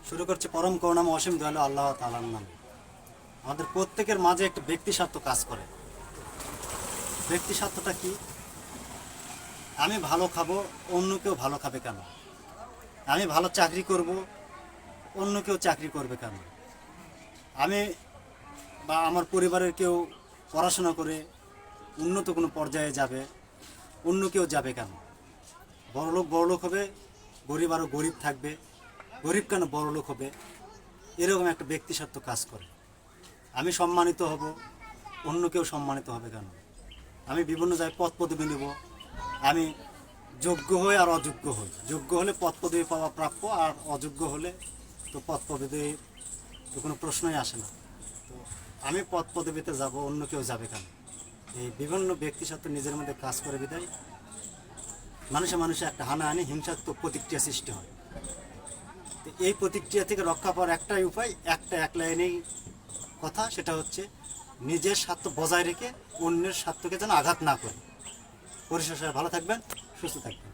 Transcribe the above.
শুরু করছি পরম করুণাময় অসীম দয়ালু আল্লাহ তাআলার নামে। আমাদের প্রত্যেকের মাঝে একটা ব্যক্তি স্বার্থ কাজ করে। ব্যক্তি স্বার্থটা কি? আমি ভালো খাবো, অন্য কেউ ভালো খাবে কেন? আমি ভালো চাকরি করব, অন্য কেউ চাকরি করবে কেন? আমি বা আমার পরিবারের কেউ পড়াশোনা করে উন্নত কোনো পর্যায়ে যাবে, অন্য কেউ যাবে কেন? বড়লোক হবে, গরিব আরও গরিব থাকবে, গরিব কেন বড়লোক হবে? এরকম একটা ব্যক্তি স্বার্থ কাজ করে। আমি সম্মানিত হব, অন্য কেউ সম্মানিত হবে কেন? আমি বিভিন্ন জায়গায় পদ পদবি নেব, আমি যোগ্য হই আর অযোগ্য হই। যোগ্য হলে পদ পদবি পাওয়া প্রাপ্য, আর অযোগ্য হলে তো পদ পদবির তো কোনো প্রশ্নই আসে না। তো আমি পদ পদবিতে যাব, অন্য কেউ যাবে কেন? এই বিভিন্ন ব্যক্তি সাথে নিজের মধ্যে কাজ করে বিদায় মানুষে একটা হানাহানি হিংসাত্মক প্রতিক্রিয়া সৃষ্টি হয়। তো এই প্রতিক্রিয়া থেকে রক্ষা পাওয়ার একটাই উপায়, এক লাইনেই কথা, সেটা হচ্ছে নিজের স্বার্থ বজায় রেখে অন্যের স্বার্থকে যেন আঘাত না করে। পরিশেষে ভালো থাকবেন, সুস্থ থাকবেন।